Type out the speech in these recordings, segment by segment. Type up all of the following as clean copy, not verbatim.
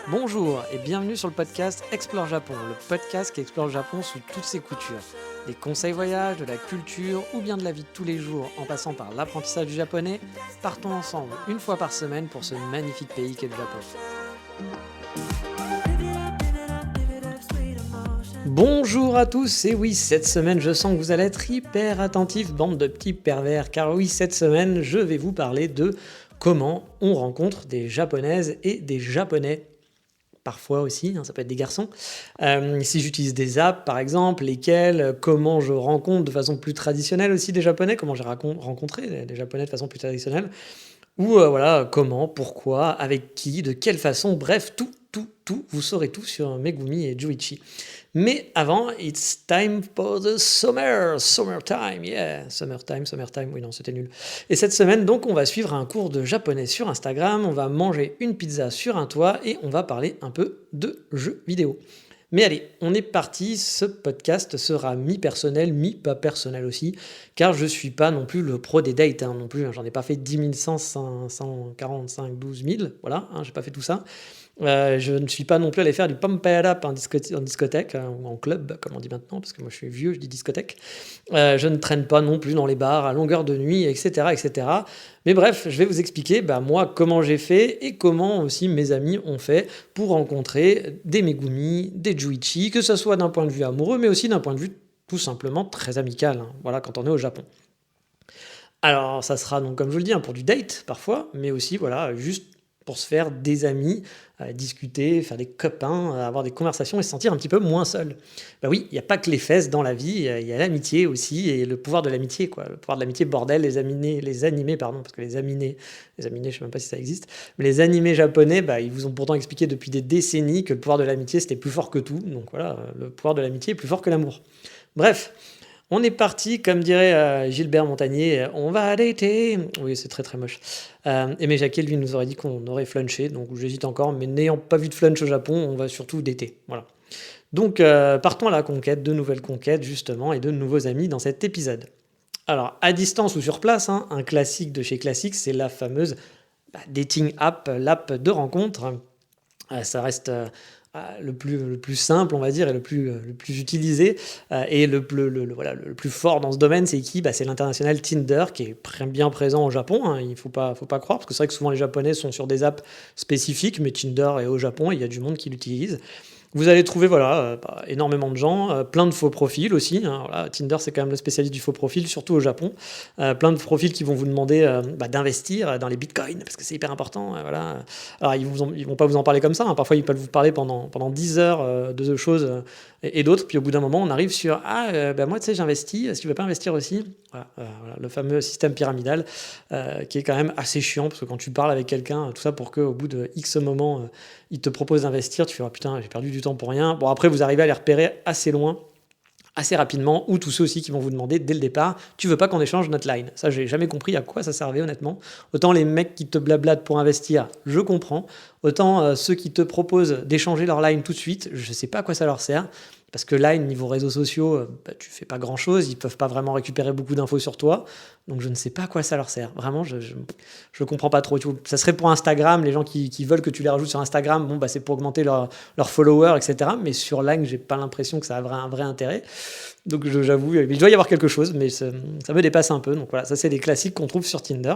Bonjour et bienvenue sur le podcast Explore Japon, le podcast qui explore le Japon sous toutes ses coutures. Des conseils voyages, de la culture ou bien de la vie de tous les jours en passant par l'apprentissage du japonais, partons ensemble une fois par semaine pour ce magnifique pays qu'est le Japon. Bonjour à tous, et oui, cette semaine je sens que vous allez être hyper attentifs, bande de petits pervers, car oui, cette semaine je vais vous parler de comment on rencontre des japonaises et des japonais. Parfois aussi, ça peut être des garçons. Si j'utilise des apps par exemple, lesquelles, comment je rencontre de façon plus traditionnelle aussi des japonais, comment j'ai rencontré des japonais de façon plus traditionnelle, ou voilà, comment, pourquoi, avec qui, de quelle façon, bref, tout, vous saurez tout sur Megumi et Juichi. Mais avant, it's time for the summertime, yeah, summertime, oui non, c'était nul. Et cette semaine, donc, on va suivre un cours de japonais sur Instagram, on va manger une pizza sur un toit et on va parler un peu de jeux vidéo. Mais allez, on est parti, ce podcast sera mi-personnel, mi-pas personnel aussi, car je suis pas non plus le pro des dates, non plus, j'en ai pas fait 10 100, 145, 12 000, voilà, j'ai pas fait tout ça. Je ne suis pas non plus allé faire du pump it up en discothèque, ou en club, comme on dit maintenant, parce que moi je suis vieux, je dis discothèque. Je ne traîne pas non plus dans les bars à longueur de nuit, etc. etc. Mais bref, je vais vous expliquer moi comment j'ai fait et comment aussi mes amis ont fait pour rencontrer des Megumi, des Juichi, que ce soit d'un point de vue amoureux, mais aussi d'un point de vue tout simplement très amical, voilà, quand on est au Japon. Alors ça sera donc, comme je vous le dis, pour du date parfois, mais aussi voilà, juste pour se faire des amis, discuter, faire des copains, avoir des conversations et se sentir un petit peu moins seul. Oui, il n'y a pas que les fesses dans la vie, il y a l'amitié aussi et le pouvoir de l'amitié, quoi. Le pouvoir de l'amitié, bordel, les animés, parce que les animés, je ne sais même pas si ça existe, mais les animés japonais, ils vous ont pourtant expliqué depuis des décennies que le pouvoir de l'amitié, c'était plus fort que tout. Donc voilà, le pouvoir de l'amitié est plus fort que l'amour. Bref. On est parti, comme dirait Gilbert Montagnier, on va dater. Oui, c'est très très moche. Aimé Jacquet, lui, nous aurait dit qu'on aurait flunché, donc j'hésite encore, mais n'ayant pas vu de flunch au Japon, on va surtout dater. Voilà. Donc, partons à la conquête, de nouvelles conquêtes, justement, et de nouveaux amis dans cet épisode. Alors, à distance ou sur place, un classique de chez Classique, c'est la fameuse dating app, l'app de rencontre. Ça reste le plus simple, on va dire, et le plus utilisé, et le plus fort dans ce domaine, c'est qui ? C'est l'international Tinder, qui est bien présent au Japon, il ne faut pas croire, parce que c'est vrai que souvent les Japonais sont sur des apps spécifiques, mais Tinder est au Japon, et il y a du monde qui l'utilise. Vous allez trouver énormément de gens, plein de faux profils aussi. Voilà, Tinder, c'est quand même le spécialiste du faux profil, surtout au Japon. Plein de profils qui vont vous demander d'investir dans les bitcoins, parce que c'est hyper important. Voilà. Alors, ils vont pas vous en parler comme ça. Parfois, ils peuvent vous parler pendant 10 heures de choses et d'autres. Puis au bout d'un moment, on arrive sur moi, tu sais, j'investis. Est-ce que tu veux pas investir aussi ? Voilà, le fameux système pyramidal qui est quand même assez chiant, parce que quand tu parles avec quelqu'un, tout ça pour qu'au bout de X moments, il te propose d'investir, tu fais putain, j'ai perdu du temps pour rien. Bon, après, vous arrivez à les repérer assez loin, assez rapidement, ou tous ceux aussi qui vont vous demander dès le départ, tu veux pas qu'on échange notre line ? Ça, j'ai jamais compris à quoi ça servait, honnêtement. Autant les mecs qui te blablatent pour investir, je comprends. Autant ceux qui te proposent d'échanger leur line tout de suite, je sais pas à quoi ça leur sert. Parce que line, niveau réseaux sociaux, tu fais pas grand-chose, ils peuvent pas vraiment récupérer beaucoup d'infos sur toi. Donc je ne sais pas à quoi ça leur sert. Vraiment, je comprends pas trop. Ça serait pour Instagram, les gens qui veulent que tu les rajoutes sur Instagram, c'est pour augmenter leurs followers, etc. Mais sur Line, j'ai pas l'impression que ça a un vrai intérêt. Donc j'avoue, il doit y avoir quelque chose, mais ça me dépasse un peu. Donc voilà, ça c'est des classiques qu'on trouve sur Tinder.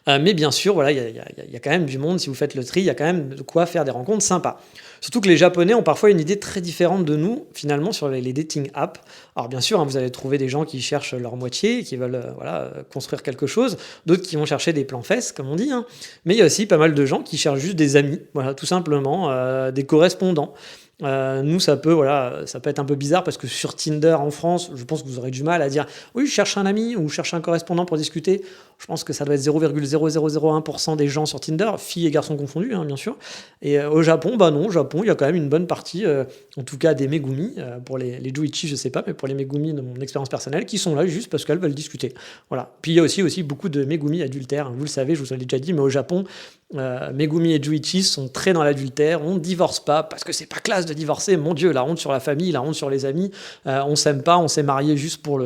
Mais bien sûr, voilà, il y a quand même du monde, si vous faites le tri, il y a quand même de quoi faire des rencontres sympas. Surtout que les Japonais ont parfois une idée très différente de nous, finalement, sur les dating apps. Alors bien sûr, vous allez trouver des gens qui cherchent leur moitié, qui veulent construire quelque chose, d'autres qui vont chercher des plans fesses, comme on dit, mais il y a aussi pas mal de gens qui cherchent juste des amis, voilà, tout simplement, des correspondants. Nous, ça peut être un peu bizarre parce que sur Tinder en France, je pense que vous aurez du mal à dire oui, je cherche un ami ou je cherche un correspondant pour discuter. Je pense que ça doit être 0,0001% des gens sur Tinder, filles et garçons confondus, bien sûr. Et au Japon, non, au Japon, il y a quand même une bonne partie, en tout cas des Megumi, pour les Juichi, je sais pas, mais pour les Megumi de mon expérience personnelle, qui sont là juste parce qu'elles veulent discuter. Voilà. Puis il y a aussi beaucoup de Megumi adultères, vous le savez, je vous l'ai déjà dit, mais au Japon, Megumi et Juichi sont très dans l'adultère, on ne divorce pas parce que c'est pas classe de divorcer, mon Dieu, la honte sur la famille, la honte sur les amis, on s'aime pas, on s'est marié juste pour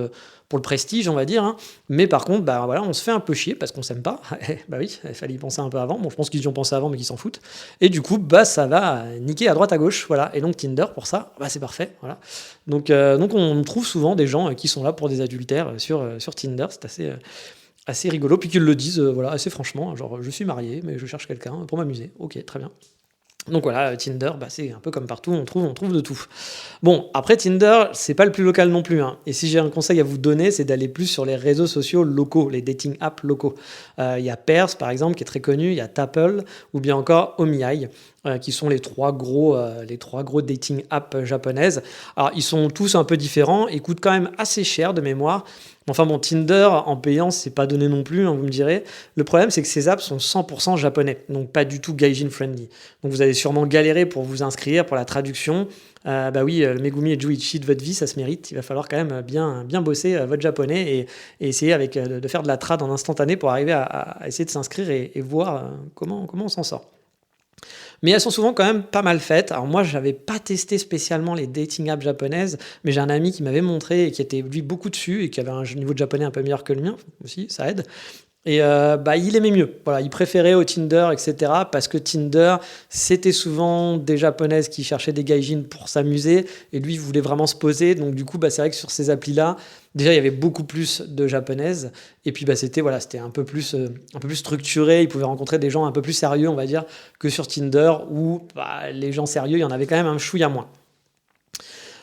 pour le prestige, on va dire, hein. Mais par contre, bah voilà, on se fait un peu chier parce qu'on s'aime pas. Bah oui, il fallait y penser un peu avant. Bon, je pense qu'ils y ont pensé avant, mais qu'ils s'en foutent. Et du coup, bah ça va niquer à droite à gauche, voilà. Et donc Tinder pour ça, bah c'est parfait, voilà. Donc on trouve souvent des gens qui sont là pour des adultères sur Tinder. C'est assez rigolo, puis qu'ils le disent, voilà, assez franchement, genre je suis marié, mais je cherche quelqu'un pour m'amuser. Ok, très bien. Donc voilà, Tinder, bah, c'est un peu comme partout, on trouve de tout. Bon, après Tinder, c'est pas le plus local non plus, hein. Et si j'ai un conseil à vous donner, c'est d'aller plus sur les réseaux sociaux locaux, les dating apps locaux. Il y a Pairs, par exemple, qui est très connu, il y a Tapple, ou bien encore Omiai, qui sont les trois gros dating apps japonaises. Alors, ils sont tous un peu différents, ils coûtent quand même assez cher de mémoire. Enfin bon, Tinder en payant, c'est pas donné non plus, hein, vous me direz. Le problème, c'est que ces apps sont 100% japonais, donc pas du tout gaijin friendly. Donc vous allez sûrement galérer pour vous inscrire, pour la traduction. Bah oui, le Megumi et Juichi de votre vie, ça se mérite. Il va falloir quand même bien bosser votre japonais et essayer de faire de la trad en instantané pour arriver à essayer de s'inscrire et voir comment on s'en sort. Mais elles sont souvent quand même pas mal faites. Alors moi, je n'avais pas testé spécialement les dating apps japonaises, mais j'ai un ami qui m'avait montré et qui était lui beaucoup dessus et qui avait un niveau de japonais un peu meilleur que le mien aussi, ça aide. Et bah, il aimait mieux. Voilà, il préférait au Tinder, etc. Parce que Tinder, c'était souvent des japonaises qui cherchaient des gaijins pour s'amuser. Et lui, il voulait vraiment se poser. Donc du coup, bah, c'est vrai que sur ces applis-là, déjà, il y avait beaucoup plus de japonaises. Et puis, bah, c'était un peu plus structuré. Il pouvait rencontrer des gens un peu plus sérieux, on va dire, que sur Tinder, où bah, les gens sérieux, il y en avait quand même un chouïa moins.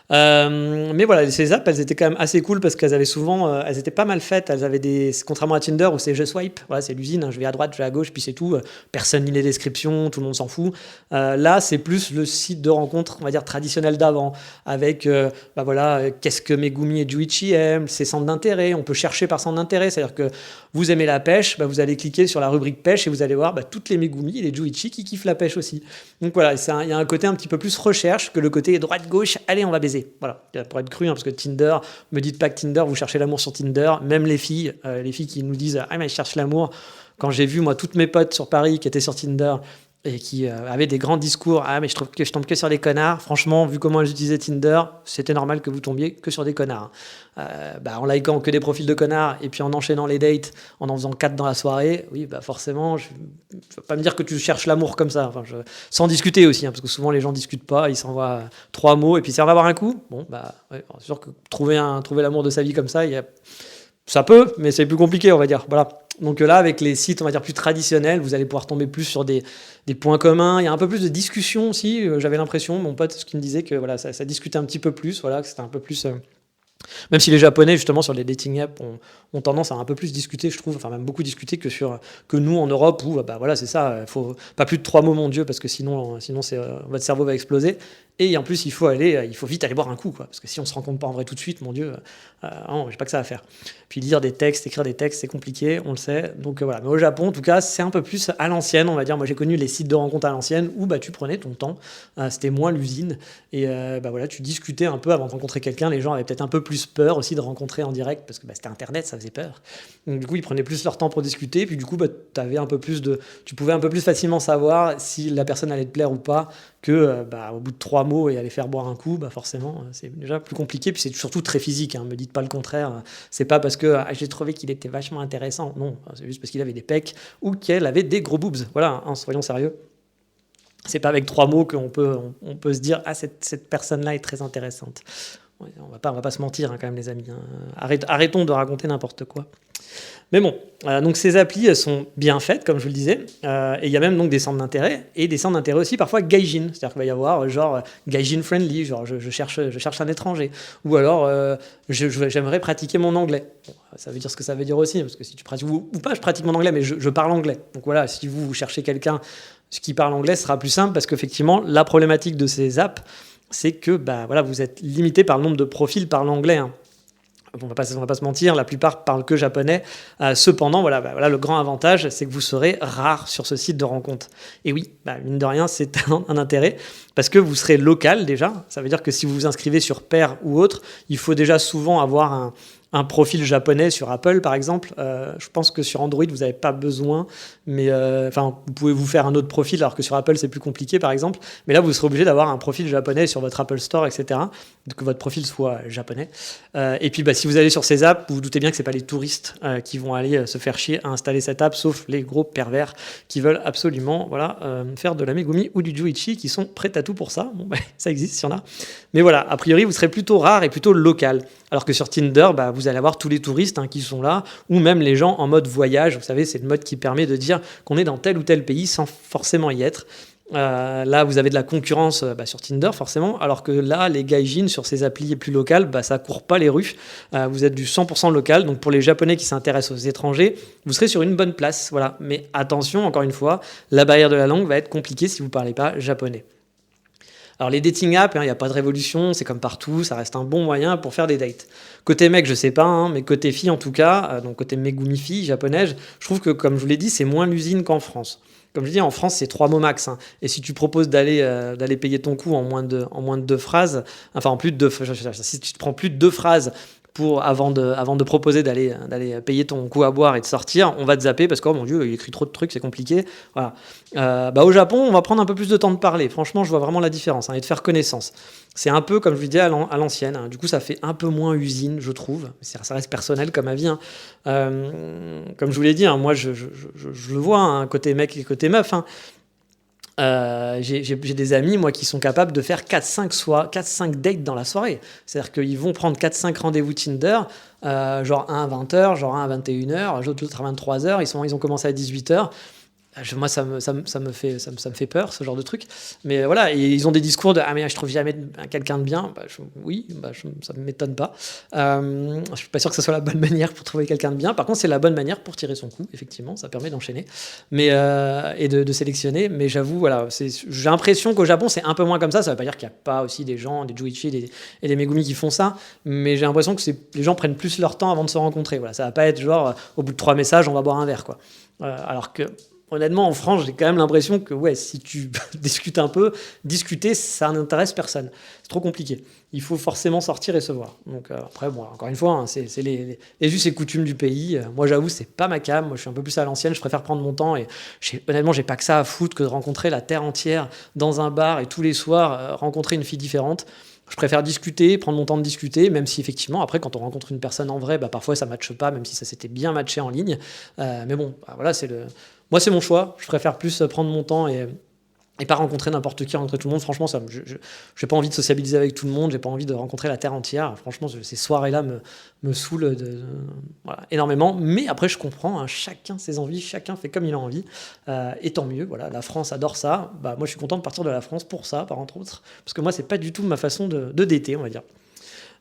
Mais voilà, ces apps, elles étaient quand même assez cool parce qu'elles avaient souvent, elles étaient pas mal faites. Elles avaient contrairement à Tinder où c'est je swipe, voilà, c'est l'usine, hein, je vais à droite, je vais à gauche, puis c'est tout. Personne lit les descriptions, tout le monde s'en fout. Là, c'est plus le site de rencontre, on va dire traditionnel d'avant, avec, bah voilà, qu'est-ce que Megumi et Juichi aiment, ses centres d'intérêt. On peut chercher par centre d'intérêt, c'est-à-dire que vous aimez la pêche, bah vous allez cliquer sur la rubrique pêche et vous allez voir bah, toutes les Megumi et les Juichi qui kiffent la pêche aussi. Donc voilà, il y a un côté un petit peu plus recherche que le côté droite-gauche, allez, on va baiser. Voilà, pour être cru, hein, parce que Tinder, me dites pas que Tinder, vous cherchez l'amour sur Tinder, même les filles qui nous disent ah mais je cherche l'amour. Quand j'ai vu moi toutes mes potes sur Paris qui étaient sur Tinder et qui avaient des grands discours, ah mais je trouve que je tombe que sur des connards. Franchement, vu comment elles utilisaient Tinder, c'était normal que vous tombiez que sur des connards. Bah, en likant que des profils de connards et puis en enchaînant les dates, en faisant 4 dans la soirée, oui, bah forcément, je ne veux pas me dire que tu cherches l'amour comme ça. Enfin, sans discuter aussi, hein, parce que souvent les gens discutent pas, ils s'envoient 3 mots et puis ça va avoir un coup. Bon, bah, ouais, c'est sûr que trouver l'amour de sa vie comme ça, ça peut, mais c'est plus compliqué, on va dire. Voilà. Donc là, avec les sites, on va dire plus traditionnels, vous allez pouvoir tomber plus sur des points communs. Il y a un peu plus de discussion aussi. J'avais l'impression, mon pote, ce qui me disait que voilà, ça discutait un petit peu plus, voilà, que c'était un peu plus. Même si les Japonais, justement, sur les dating apps, ont tendance à un peu plus discuter, je trouve, enfin même beaucoup discuter que nous en Europe, où bah voilà, c'est ça, il faut pas plus de 3 mots, mon Dieu, parce que sinon votre cerveau va exploser. Et en plus, il faut vite aller boire un coup, quoi, parce que si on se rencontre pas en vrai tout de suite, mon Dieu, non, j'ai pas que ça à faire. Puis écrire des textes, c'est compliqué, on le sait. Donc voilà. Mais au Japon, en tout cas, c'est un peu plus à l'ancienne, on va dire. Moi, j'ai connu les sites de rencontres à l'ancienne où bah tu prenais ton temps, c'était moins l'usine, et bah voilà, tu discutais un peu avant de rencontrer quelqu'un. Les gens avaient peut-être un peu plus peur aussi de rencontrer en direct parce que bah, c'était Internet, ça faisait peur. Donc du coup, ils prenaient plus leur temps pour discuter. Puis du coup, bah, tu pouvais un peu plus facilement savoir si la personne allait te plaire ou pas que bah, au bout de 3 mots et aller faire boire un coup, bah forcément, c'est déjà plus compliqué. Puis c'est surtout très physique. Hein, me dites pas le contraire. C'est pas parce que j'ai trouvé qu'il était vachement intéressant. Non, c'est juste parce qu'il avait des pecs ou qu'elle avait des gros boobs. Voilà, hein, soyons sérieux. C'est pas avec 3 mots qu'on peut se dire ah cette personne-là est très intéressante. Ouais, on va pas se mentir hein, quand même les amis. Hein. Arrêtons de raconter n'importe quoi. Mais bon, donc ces applis elles sont bien faites comme je vous le disais, et il y a même donc des centres d'intérêt et des centres d'intérêt aussi parfois gaijin, c'est-à-dire qu'il va y avoir genre gaijin friendly, genre je cherche un étranger, ou alors j'aimerais pratiquer mon anglais. Bon, ça veut dire ce que ça veut dire aussi, parce que si tu pratiques ou pas, je pratique mon anglais, mais je parle anglais. Donc voilà, si vous cherchez quelqu'un qui parle anglais, ce sera plus simple parce qu'effectivement la problématique de ces apps, c'est que bah voilà, vous êtes limité par le nombre de profils parlant anglais. Hein. On va pas se mentir, la plupart parlent que japonais. Cependant, voilà, le grand avantage, c'est que vous serez rare sur ce site de rencontre. Et oui, mine de rien, c'est un intérêt, parce que vous serez local déjà. Ça veut dire que si vous vous inscrivez sur Pair ou autre, il faut déjà souvent avoir un profil japonais sur Apple, par exemple. Je pense que sur Android, vous n'avez pas besoin, mais vous pouvez vous faire un autre profil, alors que sur Apple, c'est plus compliqué, par exemple. Mais là, vous serez obligé d'avoir un profil japonais sur votre Apple Store, etc. Que votre profil soit japonais. Et puis, si vous allez sur ces apps, vous vous doutez bien que c'est pas les touristes qui vont aller se faire chier à installer cette app, sauf les gros pervers qui veulent absolument faire de la Megumi ou du Juichi, qui sont prêts à tout pour ça. Bon, ça existe, il y en a. Mais voilà, a priori, vous serez plutôt rare et plutôt local. Alors que sur Tinder, vous allez avoir tous les touristes qui sont là, ou même les gens en mode voyage. Vous savez, c'est le mode qui permet de dire qu'on est dans tel ou tel pays sans forcément y être. Là, vous avez de la concurrence sur Tinder, forcément, alors que là, les gaijins sur ces applis plus locales, ça court pas les rues. Vous êtes du 100% local, donc pour les Japonais qui s'intéressent aux étrangers, vous serez sur une bonne place. Voilà. Mais attention, encore une fois, la barrière de la langue va être compliquée si vous parlez pas japonais. Alors les dating apps, il n'y a pas de révolution, c'est comme partout, ça reste un bon moyen pour faire des dates. Côté mec, je sais pas, mais côté fille en tout cas, donc côté Megumi fille japonaise, je trouve que comme je vous l'ai dit, c'est moins l'usine qu'en France. Comme je dis, en France, c'est 3 mots max. Et si tu proposes d'aller payer ton coup en moins de 2 phrases, enfin en plus de 2, si tu te prends plus de 2 phrases avant de proposer d'aller payer ton coup à boire et de sortir, on va te zapper parce que, oh mon Dieu, il écrit trop de trucs, c'est compliqué. Voilà. Au Japon, on va prendre un peu plus de temps de parler. Franchement, je vois vraiment la différence et de faire connaissance. C'est un peu, comme je vous disais, à l'ancienne. Du coup, ça fait un peu moins usine, je trouve. Ça reste personnel comme avis. Comme je vous l'ai dit, moi, je le vois, côté mec et côté meuf. J'ai des amis, moi, qui sont capables de faire 4-5 dates dans la soirée. C'est-à-dire qu'ils vont prendre 4-5 rendez-vous Tinder, genre un à 20h, genre un à 21h, l'autre à 23h. Ils ont commencé à 18h. Moi, ça me fait peur, ce genre de truc. Mais voilà, et ils ont des discours de « Ah, mais je trouve jamais quelqu'un de bien. » ça ne m'étonne pas. Je suis pas sûr que ce soit la bonne manière pour trouver quelqu'un de bien. Par contre, c'est la bonne manière pour tirer son coup, effectivement. Ça permet d'enchaîner et de sélectionner. Mais j'avoue, voilà, j'ai l'impression qu'au Japon, c'est un peu moins comme ça. Ça veut pas dire qu'il n'y a pas aussi des gens, des Juichi et des Megumi qui font ça. Mais j'ai l'impression que les gens prennent plus leur temps avant de se rencontrer. Voilà, ça va pas être genre, au bout de 3 messages, on va boire un verre, quoi. Alors que... Honnêtement, en France, j'ai quand même l'impression que si tu discutes un peu, discuter, ça n'intéresse personne. C'est trop compliqué. Il faut forcément sortir et se voir. Donc après, encore une fois, c'est les us et coutumes du pays. Moi, j'avoue, c'est pas ma came. Moi, je suis un peu plus à l'ancienne. Je préfère prendre mon temps. Et honnêtement, j'ai pas que ça à foutre que de rencontrer la terre entière dans un bar et tous les soirs rencontrer une fille différente. Je préfère discuter, prendre mon temps de discuter, même si effectivement, après, quand on rencontre une personne en vrai, parfois ça ne matche pas, même si ça s'était bien matché en ligne. Mais bon, voilà, moi, c'est mon choix. Je préfère plus prendre mon temps et pas rencontrer n'importe qui, rencontrer tout le monde. Franchement, je n'ai pas envie de sociabiliser avec tout le monde, j'ai pas envie de rencontrer la terre entière. Franchement, ces soirées-là me saoulent énormément. Mais après, je comprends, chacun ses envies, chacun fait comme il a envie. Et tant mieux, voilà, la France adore ça. Moi, je suis content de partir de la France pour ça, entre autres. Parce que moi, c'est pas du tout ma façon de dater, on va dire.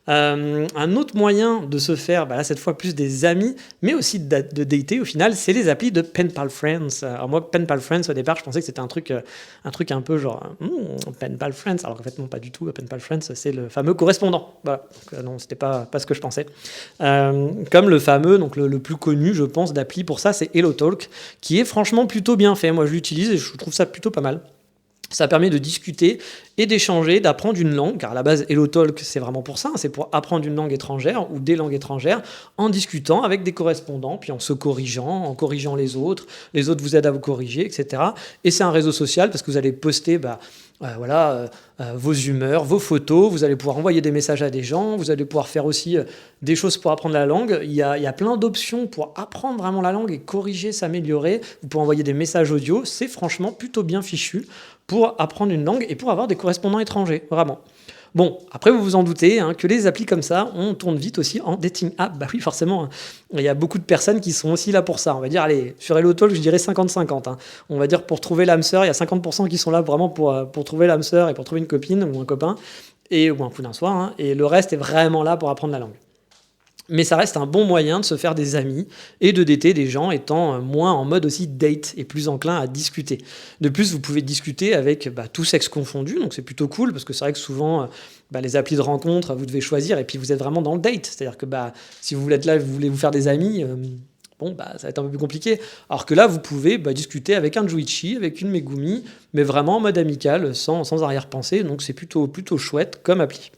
Un autre moyen de se faire, là cette fois plus des amis, mais aussi de dater au final, c'est les applis de Pen Pal Friends. Alors moi, Pen Pal Friends, au départ, je pensais que c'était un truc un peu genre Pen Pal Friends, alors qu'en fait non, pas du tout. Pen Pal Friends, c'est le fameux correspondant. Voilà. Donc, non, c'était pas ce que je pensais. Comme le fameux, donc le plus connu, je pense, d'appli pour ça, c'est HelloTalk, qui est franchement plutôt bien fait. Moi, je l'utilise et je trouve ça plutôt pas mal. Ça permet de discuter et d'échanger, d'apprendre une langue, car à la base, HelloTalk, c'est vraiment pour ça, c'est pour apprendre une langue étrangère ou des langues étrangères en discutant avec des correspondants, puis en se corrigeant, en corrigeant les autres vous aident à vous corriger, etc. Et c'est un réseau social parce que vous allez poster vos humeurs, vos photos, vous allez pouvoir envoyer des messages à des gens, vous allez pouvoir faire aussi des choses pour apprendre la langue. Il y a plein d'options pour apprendre vraiment la langue et corriger, s'améliorer. Vous pouvez envoyer des messages audio, c'est franchement plutôt bien fichu pour apprendre une langue et pour avoir des correspondants étrangers, vraiment. Bon, après vous vous en doutez, que les applis comme ça, on tourne vite aussi en dating app. Oui, forcément, il y a beaucoup de personnes qui sont aussi là pour ça. On va dire, allez, sur HelloTalk, je dirais 50-50. On va dire pour trouver l'âme sœur, il y a 50% qui sont là vraiment pour trouver l'âme sœur et pour trouver une copine ou un copain, ou un coup d'un soir, et le reste est vraiment là pour apprendre la langue. Mais ça reste un bon moyen de se faire des amis et de dater des gens étant moins en mode aussi date et plus enclin à discuter. De plus, vous pouvez discuter avec tous sexes confondus, donc c'est plutôt cool parce que c'est vrai que souvent, les applis de rencontre, vous devez choisir et puis vous êtes vraiment dans le date. C'est-à-dire que si vous voulez être là, vous voulez vous faire des amis, ça va être un peu plus compliqué. Alors que là, vous pouvez discuter avec un Juichi, avec une Megumi, mais vraiment en mode amical, sans arrière-pensée, donc c'est plutôt chouette comme appli.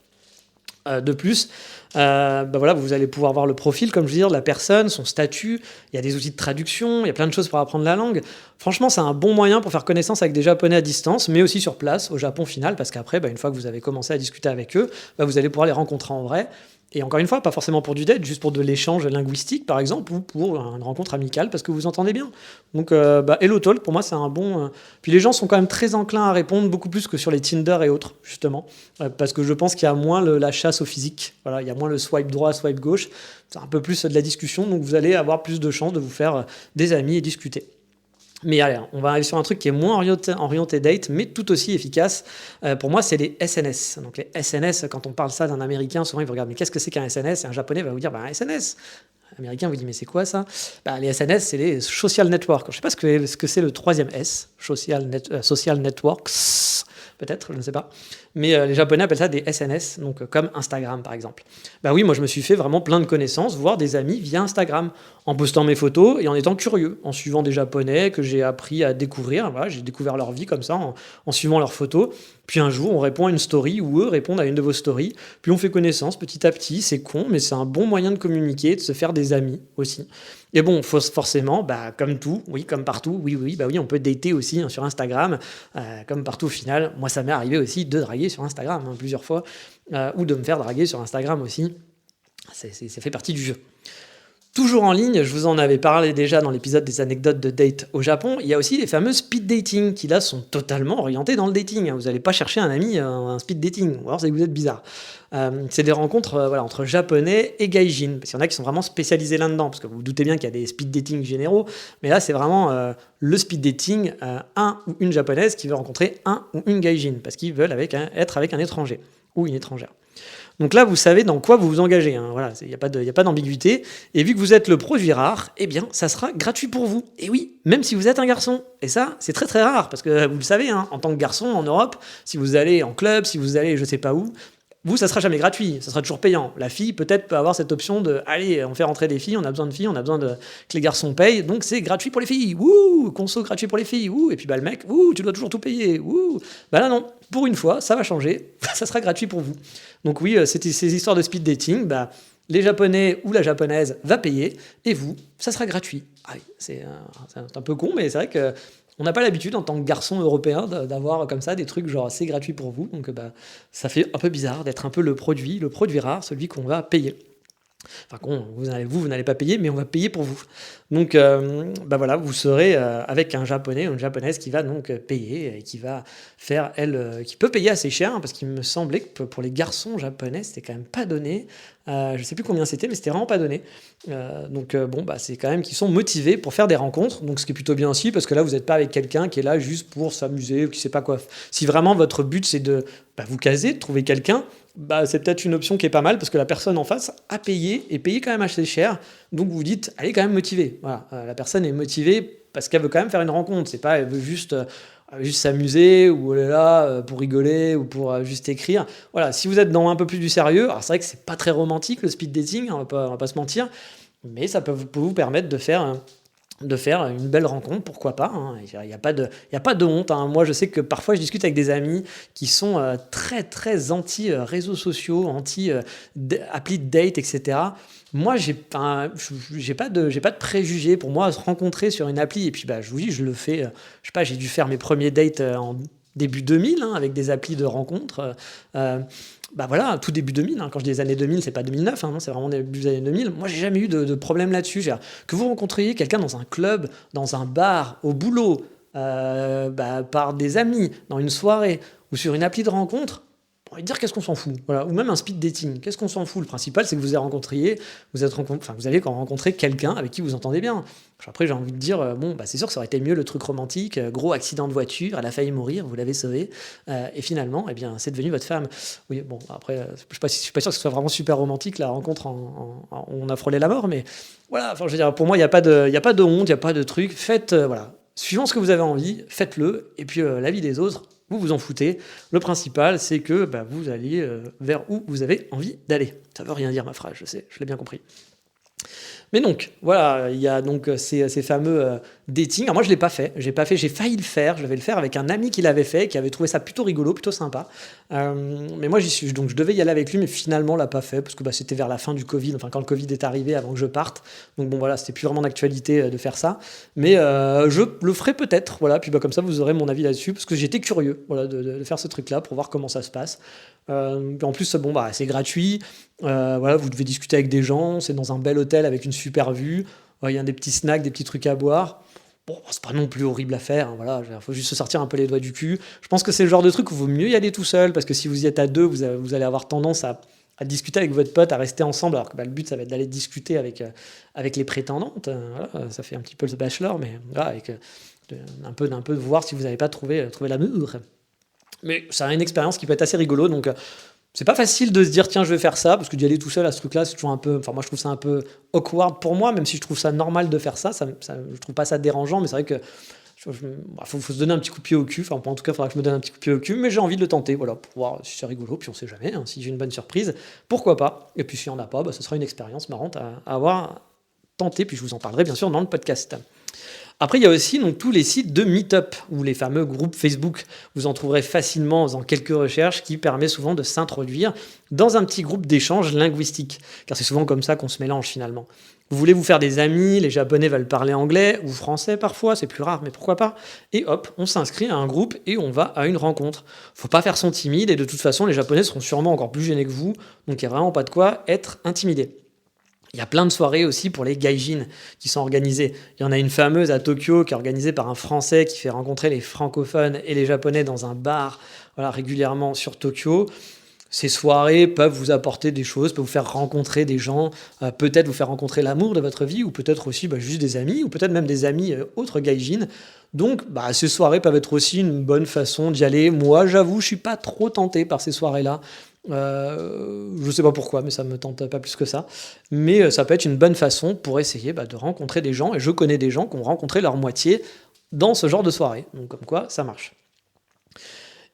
De plus, voilà, vous allez pouvoir voir le profil, comme je veux dire, de la personne, son statut. Il y a des outils de traduction, il y a plein de choses pour apprendre la langue. Franchement, c'est un bon moyen pour faire connaissance avec des Japonais à distance, mais aussi sur place, au Japon final, parce qu'après, une fois que vous avez commencé à discuter avec eux, vous allez pouvoir les rencontrer en vrai. Et encore une fois, pas forcément pour du date, juste pour de l'échange linguistique, par exemple, ou pour une rencontre amicale, parce que vous entendez bien. Donc, Hello Talk, pour moi, c'est un bon... Puis les gens sont quand même très enclins à répondre, beaucoup plus que sur les Tinder et autres, justement, parce que je pense qu'il y a moins la chasse au physique. Voilà, il y a moins le swipe droit, swipe gauche. C'est un peu plus de la discussion, donc vous allez avoir plus de chances de vous faire des amis et discuter. Mais allez, on va arriver sur un truc qui est moins orienté date, mais tout aussi efficace. Pour moi, c'est les SNS. Donc les SNS, quand on parle ça d'un Américain, souvent il vous regarde, mais qu'est-ce que c'est qu'un SNS? Et un Japonais va vous dire, un SNS. L'Américain vous dit, mais c'est quoi ça? Les SNS, c'est les social networks. Je ne sais pas ce que c'est le troisième S, social networks, peut-être, je ne sais pas. Mais les Japonais appellent ça des SNS, donc comme Instagram par exemple. Oui, moi je me suis fait vraiment plein de connaissances, voire des amis via Instagram, en postant mes photos et en étant curieux, en suivant des Japonais que j'ai appris à découvrir. Voilà, j'ai découvert leur vie comme ça, en suivant leurs photos. Puis un jour, on répond à une story ou eux répondent à une de vos stories. Puis on fait connaissance petit à petit. C'est con, mais c'est un bon moyen de communiquer, de se faire des amis aussi. Et bon, forcément, comme tout, oui, comme partout, oui, on peut dater aussi sur Instagram, comme partout au final. Moi, ça m'est arrivé aussi de draguer sur Instagram plusieurs fois, ou de me faire draguer sur Instagram aussi. Ça fait partie du jeu. Toujours en ligne, je vous en avais parlé déjà dans l'épisode des anecdotes de date au Japon, il y a aussi les fameux speed dating qui là sont totalement orientés dans le dating. Vous n'allez pas chercher un ami, un speed dating, ou alors c'est que vous êtes bizarre. C'est des rencontres entre japonais et gaijin, parce qu'il y en a qui sont vraiment spécialisés là-dedans, parce que vous vous doutez bien qu'il y a des speed dating généraux, mais là c'est vraiment le speed dating, un ou une japonaise qui veut rencontrer un ou une gaijin, parce qu'ils veulent être avec un étranger ou une étrangère. Donc là, vous savez dans quoi vous vous engagez. Voilà, il n'y a pas d'ambiguïté. Et vu que vous êtes le produit rare, ça sera gratuit pour vous. Et oui, même si vous êtes un garçon. Et ça, c'est très très rare, parce que vous le savez, en tant que garçon en Europe, si vous allez en club, si vous allez je sais pas où, vous, ça sera jamais gratuit, ça sera toujours payant. La fille, peut-être, peut avoir cette option de « Allez, on fait rentrer des filles, on a besoin de filles, on a besoin que les garçons payent, donc c'est gratuit pour les filles. Wouh, conso gratuit pour les filles. Wouh, et puis le mec, wouh, tu dois toujours tout payer. Wouh. » Là, non, pour une fois, ça va changer, ça sera gratuit pour vous. Donc oui, ces histoires de speed dating, les Japonais ou la Japonaise va payer, et vous, ça sera gratuit. C'est un peu con, mais c'est vrai que on n'a pas l'habitude en tant que garçon européen d'avoir comme ça des trucs genre c'est gratuit pour vous, donc ça fait un peu bizarre d'être un peu le produit rare, celui qu'on va payer. Enfin, vous n'allez pas payer, mais on va payer pour vous. Donc, voilà, vous serez avec un Japonais ou une Japonaise qui va donc payer et qui va faire, qui peut payer assez cher, parce qu'il me semblait que pour les garçons japonais, c'était quand même pas donné. Je sais plus combien c'était, mais c'était vraiment pas donné. C'est quand même qu'ils sont motivés pour faire des rencontres, donc ce qui est plutôt bien aussi, parce que là, vous n'êtes pas avec quelqu'un qui est là juste pour s'amuser ou qui sait pas quoi. Si vraiment votre but, c'est de vous caser, de trouver quelqu'un, c'est peut-être une option qui est pas mal, parce que la personne en face a payé, et payé quand même assez cher, donc vous dites, elle est quand même motivée. Voilà, la personne est motivée parce qu'elle veut quand même faire une rencontre, c'est pas elle veut juste s'amuser, ou elle est là pour rigoler, ou pour juste écrire. Voilà, si vous êtes dans un peu plus du sérieux, alors c'est vrai que c'est pas très romantique le speed dating, on va pas se mentir, mais ça peut vous permettre de faire une belle rencontre, pourquoi pas. Il n'y a pas de honte. Moi, je sais que parfois, je discute avec des amis qui sont très, très anti-réseaux sociaux, anti-appli de date, etc. Moi, j'ai pas de préjugés. Pour moi, se rencontrer sur une appli, et puis je vous dis, je le fais, je sais pas, j'ai dû faire mes premiers dates en début 2000, avec des applis de rencontres. Voilà, tout début 2000, quand je dis les années 2000, c'est pas 2009, non, c'est vraiment début des années 2000. Moi, j'ai jamais eu de problème là-dessus. Que vous rencontriez quelqu'un dans un club, dans un bar, au boulot, par des amis, dans une soirée, ou sur une appli de rencontre, on va dire qu'est-ce qu'on s'en fout, voilà. Ou même un speed dating, qu'est-ce qu'on s'en fout. Le principal, c'est que vous allez rencontrer quelqu'un avec qui vous entendez bien. Après, j'ai envie de dire, c'est sûr que ça aurait été mieux le truc romantique, gros accident de voiture, elle a failli mourir, vous l'avez sauvée, et finalement, c'est devenu votre femme. Oui, bon, après, je suis pas sûr que ce soit vraiment super romantique, la rencontre on a frôlé la mort, mais voilà, je veux dire, pour moi, il n'y a pas de honte, il n'y a pas de truc. Faites, suivant ce que vous avez envie, faites-le, et puis la vie des autres, vous vous en foutez. Le principal, c'est que vous alliez vers où vous avez envie d'aller. Ça veut rien dire ma phrase, je sais, je l'ai bien compris. Mais donc, voilà, il y a donc ces fameux dating. Alors moi, je l'ai pas fait. J'ai failli le faire. Je devais le faire avec un ami qui l'avait fait, qui avait trouvé ça plutôt rigolo, plutôt sympa. Mais moi, j'y suis. Donc, je devais y aller avec lui, mais finalement, on l'a pas fait parce que c'était vers la fin du Covid. Enfin, quand le Covid est arrivé, avant que je parte. Donc bon, voilà, c'était plus vraiment d'actualité de faire ça. Mais je le ferai peut-être. Voilà. Puis comme ça, vous aurez mon avis là-dessus parce que j'étais curieux, voilà, de faire ce truc-là pour voir comment ça se passe. En plus, bon, c'est gratuit. Voilà, vous devez discuter avec des gens. C'est dans un bel hôtel avec une super vue. Il y a des petits snacks, des petits trucs à boire. Bon, c'est pas non plus horrible à faire, hein, voilà, il faut juste se sortir un peu les doigts du cul. Je pense que c'est le genre de truc où il vaut mieux y aller tout seul, parce que si vous y êtes à deux, vous allez avoir tendance à discuter avec votre pote, à rester ensemble, alors que le but, ça va être d'aller discuter avec les prétendantes. Voilà, ça fait un petit peu le bachelor, mais voilà, avec un peu de voir si vous n'avez pas trouvé l'amour. Mais ça a une expérience qui peut être assez rigolo, donc c'est pas facile de se dire tiens je vais faire ça, parce que d'y aller tout seul à ce truc-là, c'est toujours un peu, enfin moi je trouve ça un peu awkward pour moi, même si je trouve ça normal de faire ça, je trouve pas ça dérangeant, mais c'est vrai que faut se donner un petit coup de pied au cul, enfin en tout cas il faudra que je me donne un petit coup de pied au cul, mais j'ai envie de le tenter, voilà, pour voir si c'est rigolo, puis on sait jamais, hein, si j'ai une bonne surprise, pourquoi pas, et puis s'il y en a pas, ce sera une expérience marrante à avoir tenté, puis je vous en parlerai bien sûr dans le podcast. Après, il y a aussi donc, tous les sites de meet-up, ou les fameux groupes Facebook. Vous en trouverez facilement en faisant quelques recherches, qui permet souvent de s'introduire dans un petit groupe d'échange linguistique. Car c'est souvent comme ça qu'on se mélange finalement. Vous voulez vous faire des amis, les Japonais veulent parler anglais, ou français parfois, c'est plus rare, mais pourquoi pas. Et hop, on s'inscrit à un groupe et on va à une rencontre. Faut pas faire son timide, et de toute façon, les Japonais seront sûrement encore plus gênés que vous, donc il n'y a vraiment pas de quoi être intimidé. Il y a plein de soirées aussi pour les gaijins qui sont organisées. Il y en a une fameuse à Tokyo qui est organisée par un Français qui fait rencontrer les francophones et les Japonais dans un bar, voilà, régulièrement sur Tokyo. Ces soirées peuvent vous apporter des choses, peuvent vous faire rencontrer des gens, peut-être vous faire rencontrer l'amour de votre vie, ou peut-être aussi juste des amis, ou peut-être même des amis autres gaijins. Donc ces soirées peuvent être aussi une bonne façon d'y aller. Moi, j'avoue, je suis pas trop tenté par ces soirées-là. Je sais pas pourquoi, mais ça me tente pas plus que ça. Mais ça peut être une bonne façon pour essayer de rencontrer des gens. Et je connais des gens qui ont rencontré leur moitié dans ce genre de soirée. Donc comme quoi, ça marche.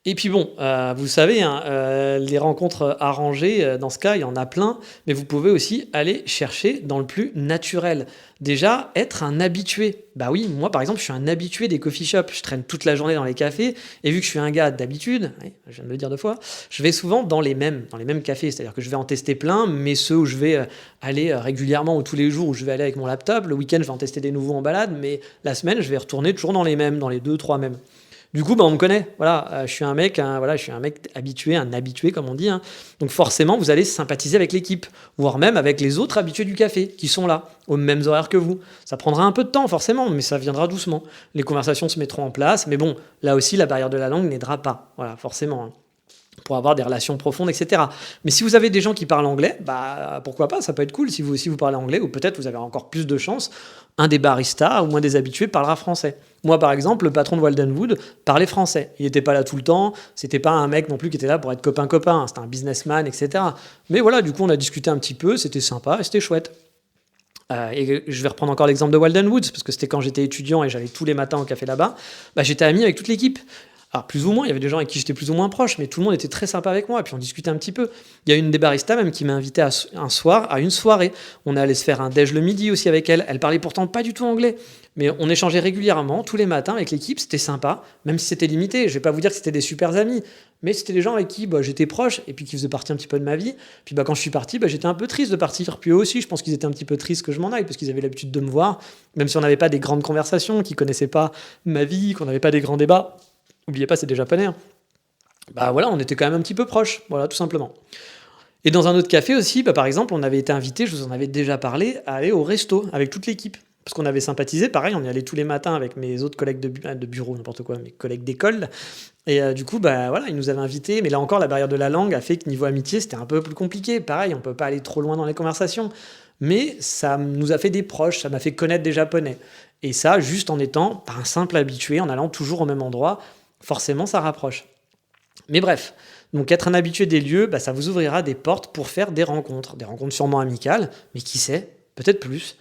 Et puis bon, vous savez, hein, les rencontres arrangées, dans ce cas, il y en a plein, mais vous pouvez aussi aller chercher dans le plus naturel. Déjà, être un habitué. Bah oui, moi par exemple, je suis un habitué des coffee shops. Je traîne toute la journée dans les cafés, et vu que je suis un gars d'habitude, oui, je viens de le dire 2 fois, je vais souvent dans les mêmes cafés. C'est-à-dire que je vais en tester plein, mais ceux où je vais aller régulièrement ou tous les jours, où je vais aller avec mon laptop. Le week-end, je vais en tester des nouveaux en balade, mais la semaine, je vais retourner toujours dans les mêmes, dans les 2, 3 mêmes. Du coup, on me connaît. Voilà, je suis un mec, habitué, un habitué comme on dit. Hein. Donc forcément, vous allez sympathiser avec l'équipe, voire même avec les autres habitués du café qui sont là, aux mêmes horaires que vous. Ça prendra un peu de temps forcément, mais ça viendra doucement. Les conversations se mettront en place, mais bon, là aussi, la barrière de la langue n'aidera pas. Voilà, forcément. Hein. Pour avoir des relations profondes, etc. Mais si vous avez des gens qui parlent anglais, pourquoi pas, ça peut être cool si vous aussi vous parlez anglais, ou peut-être vous avez encore plus de chance, un des baristas ou un des habitués parlera français. Moi, par exemple, le patron de Waldenwood parlait français. Il n'était pas là tout le temps, c'était pas un mec non plus qui était là pour être copain-copain, hein, c'était un businessman, etc. Mais voilà, du coup, on a discuté un petit peu, c'était sympa et c'était chouette. Et je vais reprendre encore l'exemple de Walden Woods, parce que c'était quand j'étais étudiant et j'allais tous les matins au café là-bas, j'étais ami avec toute l'équipe. Alors plus ou moins, il y avait des gens avec qui j'étais plus ou moins proche, mais tout le monde était très sympa avec moi, et puis on discutait un petit peu. Il y a une des baristas même qui m'a invité un soir à une soirée. On est allé se faire un déj le midi aussi avec elle. Elle parlait pourtant pas du tout anglais, mais on échangeait régulièrement tous les matins avec l'équipe, c'était sympa, même si c'était limité. Je vais pas vous dire que c'était des super amis, mais c'était des gens avec qui j'étais proche, et puis qui faisaient partie un petit peu de ma vie. Puis quand je suis parti, j'étais un peu triste de partir. Puis eux aussi, je pense qu'ils étaient un petit peu tristes que je m'en aille, parce qu'ils avaient l'habitude de me voir, même si on n'avait pas des grandes conversations, qu'ils connaissaient pas ma vie, qu'on n'avait pas des grands débats. N'oubliez pas, c'est des Japonais. Hein. Voilà, on était quand même un petit peu proches, voilà, tout simplement. Et dans un autre café aussi, par exemple, on avait été invité, je vous en avais déjà parlé, à aller au resto avec toute l'équipe. Parce qu'on avait sympathisé, pareil, on y allait tous les matins avec mes autres collègues de bureau, n'importe quoi, mes collègues d'école. Et du coup, ils nous avaient invités, mais là encore, la barrière de la langue a fait que niveau amitié, c'était un peu plus compliqué. Pareil, on peut pas aller trop loin dans les conversations. Mais ça nous a fait des proches, ça m'a fait connaître des Japonais. Et ça, juste en étant un simple habitué, en allant toujours au même endroit, forcément, ça rapproche. Mais bref, donc être un habitué des lieux, ça vous ouvrira des portes pour faire des rencontres sûrement amicales, mais qui sait, peut-être plus.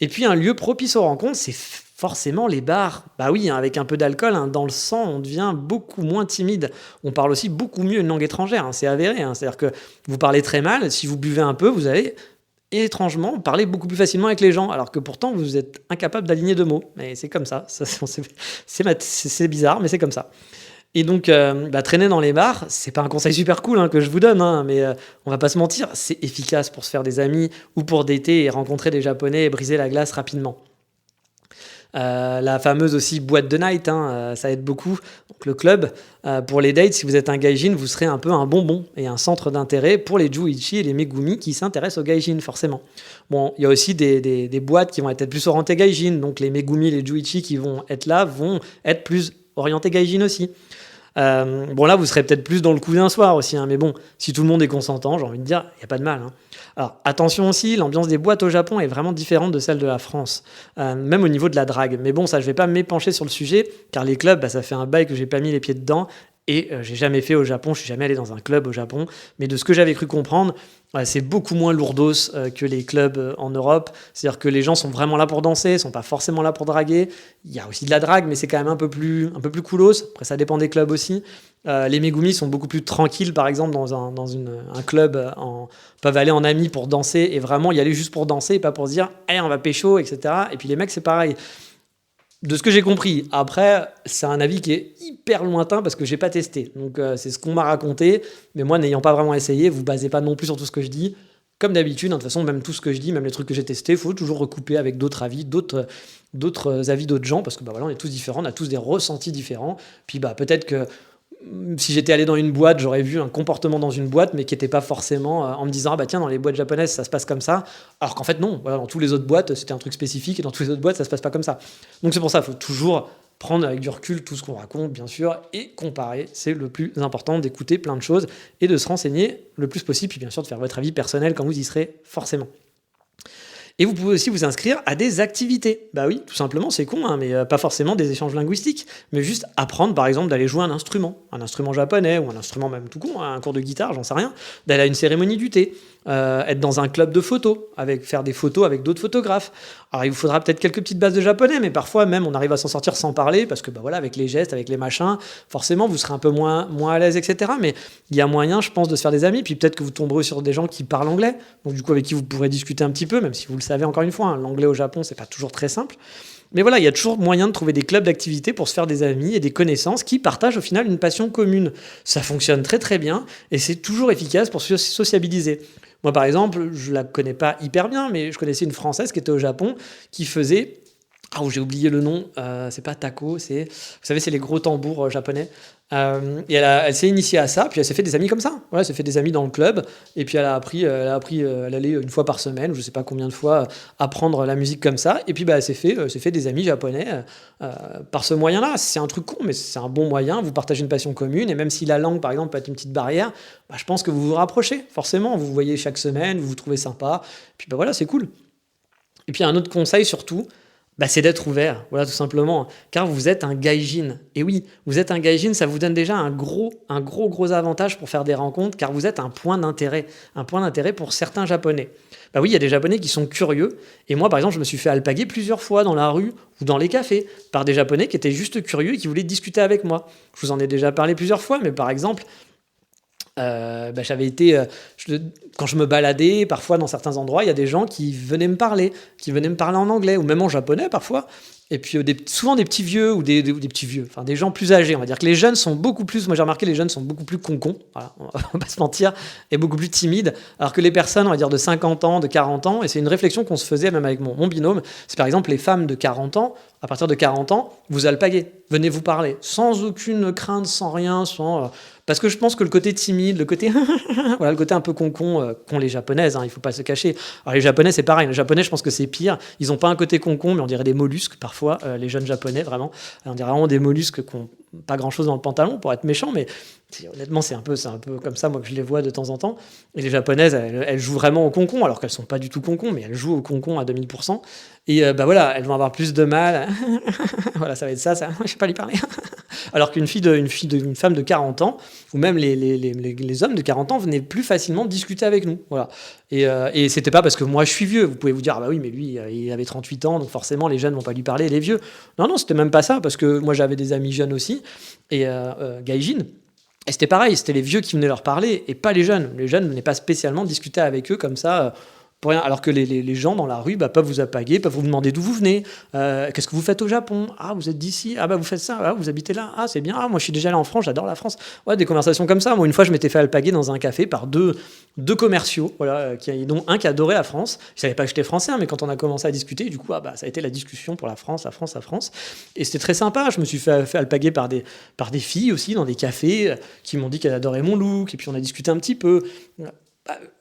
Et puis un lieu propice aux rencontres, c'est forcément les bars. Oui, avec un peu d'alcool dans le sang, on devient beaucoup moins timide. On parle aussi beaucoup mieux une langue étrangère, c'est avéré. C'est-à-dire que vous parlez très mal, si vous buvez un peu, vous allez et étrangement, parler beaucoup plus facilement avec les gens, alors que pourtant vous êtes incapable d'aligner 2 mots. Mais c'est comme ça, c'est bizarre, mais c'est comme ça. Et donc, traîner dans les bars, c'est pas un conseil super cool, hein, que je vous donne, hein, mais on va pas se mentir, c'est efficace pour se faire des amis ou pour dater et rencontrer des Japonais et briser la glace rapidement. La fameuse aussi boîte de night, hein, ça aide beaucoup. Donc le club, pour les dates, si vous êtes un gaijin, vous serez un peu un bonbon et un centre d'intérêt pour les juichi et les megumi qui s'intéressent aux gaijin, forcément. Bon, il y a aussi des boîtes qui vont être plus orientées gaijin, donc les megumi, les juichi qui vont être là vont être plus orientés gaijin aussi. Bon, là, vous serez peut-être plus dans le coup d'un soir aussi, hein, mais bon, si tout le monde est consentant, j'ai envie de dire, il n'y a pas de mal, hein. Alors, attention aussi, l'ambiance des boîtes au Japon est vraiment différente de celle de la France, même au niveau de la drague. Mais bon, ça, je vais pas m'épancher sur le sujet, car les clubs, ça fait un bail que j'ai pas mis les pieds dedans, et j'ai jamais fait au Japon, je suis jamais allé dans un club au Japon, mais de ce que j'avais cru comprendre, c'est beaucoup moins lourdos que les clubs en Europe. C'est-à-dire que les gens sont vraiment là pour danser, sont pas forcément là pour draguer. Il y a aussi de la drague, mais c'est quand même un peu plus coolos. Après, ça dépend des clubs aussi. Les Megumi sont beaucoup plus tranquilles, par exemple, dans un club, peuvent aller en amis pour danser et vraiment y aller juste pour danser et pas pour se dire hey, on va pécho, etc. Et puis les mecs, c'est pareil. De ce que j'ai compris, après, c'est un avis qui est hyper lointain parce que j'ai pas testé. Donc c'est ce qu'on m'a raconté, mais moi n'ayant pas vraiment essayé, vous basez pas non plus sur tout ce que je dis. Comme d'habitude, de toute façon, même tout ce que je dis, même les trucs que j'ai testés, il faut toujours recouper avec d'autres avis, d'autres avis d'autres gens, parce que voilà, on est tous différents, on a tous des ressentis différents. Puis peut-être que si j'étais allé dans une boîte, j'aurais vu un comportement dans une boîte, mais qui n'était pas forcément en me disant ah bah tiens, dans les boîtes japonaises ça se passe comme ça, alors qu'en fait non, voilà, dans toutes les autres boîtes c'était un truc spécifique et dans toutes les autres boîtes ça se passe pas comme ça. Donc c'est pour ça, il faut toujours prendre avec du recul tout ce qu'on raconte bien sûr et comparer, c'est le plus important, d'écouter plein de choses et de se renseigner le plus possible, puis bien sûr de faire votre avis personnel quand vous y serez forcément. Et vous pouvez aussi vous inscrire à des activités. Bah oui, tout simplement, c'est con, hein, mais pas forcément des échanges linguistiques, mais juste apprendre, par exemple, d'aller jouer un instrument japonais, ou un instrument même tout con, hein, un cours de guitare, j'en sais rien, d'aller à une cérémonie du thé, être dans un club de photos, faire des photos avec d'autres photographes. Alors il vous faudra peut-être quelques petites bases de japonais, mais parfois même on arrive à s'en sortir sans parler, parce que voilà, avec les gestes, avec les machins, forcément vous serez un peu moins à l'aise, etc. Mais il y a moyen, je pense, de se faire des amis, puis peut-être que vous tomberez sur des gens qui parlent anglais, donc du coup avec qui vous pourrez discuter un petit peu, même si vous le savez encore une fois, hein, l'anglais au Japon c'est pas toujours très simple. Mais voilà, il y a toujours moyen de trouver des clubs d'activité pour se faire des amis et des connaissances qui partagent au final une passion commune. Ça fonctionne très très bien et c'est toujours efficace pour se sociabiliser. Moi par exemple, je la connais pas hyper bien, mais je connaissais une Française qui était au Japon qui faisait... Ah, j'ai oublié le nom, c'est pas taco, vous savez, c'est les gros tambours japonais. Et elle s'est initiée à ça, puis elle s'est fait des amis comme ça. Voilà, elle s'est fait des amis dans le club, et puis elle allait une fois par semaine, je sais pas combien de fois, apprendre la musique comme ça, et puis elle s'est fait des amis japonais par ce moyen-là. C'est un truc con, mais c'est un bon moyen, vous partagez une passion commune, et même si la langue, par exemple, peut être une petite barrière, je pense que vous vous rapprochez, forcément, vous vous voyez chaque semaine, vous vous trouvez sympa, puis voilà, c'est cool. Et puis un autre conseil surtout, c'est d'être ouvert, voilà tout simplement, car vous êtes un gaijin. Et oui, vous êtes un gaijin, ça vous donne déjà un gros avantage pour faire des rencontres, car vous êtes un point d'intérêt pour certains Japonais. Oui, il y a des Japonais qui sont curieux, et moi par exemple, je me suis fait alpaguer plusieurs fois dans la rue ou dans les cafés, par des Japonais qui étaient juste curieux et qui voulaient discuter avec moi. Je vous en ai déjà parlé plusieurs fois, mais par exemple... j'avais été quand je me baladais parfois dans certains endroits, il y a des gens qui venaient me parler en anglais ou même en japonais parfois, et puis souvent des petits vieux ou des petits vieux, enfin des gens plus âgés. On va dire que les jeunes sont beaucoup plus, moi j'ai remarqué, les jeunes sont beaucoup plus concons, voilà, on va pas se mentir, et beaucoup plus timides, alors que les personnes, on va dire de 50 ans, de 40 ans, et c'est une réflexion qu'on se faisait même avec mon binôme, c'est par exemple les femmes de 40 ans, à partir de 40 ans, vous alpaguez, venez vous parler, sans aucune crainte, sans rien, parce que je pense que le côté timide, le côté voilà, le côté un peu concon qu'ont les japonaises, hein, il faut pas se cacher. Alors les japonais c'est pareil, les japonais je pense que c'est pire, ils ont pas un côté concon, mais on dirait des mollusques parfois, les jeunes japonais vraiment, on dirait vraiment des mollusques qui ont pas grand chose dans le pantalon pour être méchant, mais honnêtement c'est un peu comme ça moi que je les vois de temps en temps. Et les japonaises elles jouent vraiment au concon, alors qu'elles sont pas du tout concon, mais elles jouent au concon à 2000%. Et voilà, elles vont avoir plus de mal. Voilà, ça va être ça, je sais pas lui parler. Alors qu'une femme de 40 ans, ou même les hommes de 40 ans venaient plus facilement discuter avec nous. Voilà. Et c'était pas parce que moi je suis vieux. Vous pouvez vous dire, ah bah oui, mais lui, il avait 38 ans, donc forcément les jeunes vont pas lui parler, les vieux. Non, c'était même pas ça, parce que moi j'avais des amis jeunes aussi, et gaijin. Et c'était pareil, c'était les vieux qui venaient leur parler, et pas les jeunes. Les jeunes ne venaient pas spécialement discuter avec eux comme ça, pour rien. Alors que les gens dans la rue peuvent vous alpaguer, peuvent vous demander d'où vous venez, qu'est-ce que vous faites au Japon, ah vous êtes d'ici, ah vous faites ça, ah vous habitez là, ah c'est bien, ah moi je suis déjà allé en France, j'adore la France. Ouais, des conversations comme ça. Moi une fois je m'étais fait alpaguer dans un café par deux commerciaux, voilà, dont un qui adorait la France. Je savais pas que j'étais français, hein, mais quand on a commencé à discuter, du coup ça a été la discussion pour la France, la France, la France. Et c'était très sympa. Je me suis fait alpaguer par des filles aussi dans des cafés qui m'ont dit qu'elles adoraient mon look, et puis on a discuté un petit peu.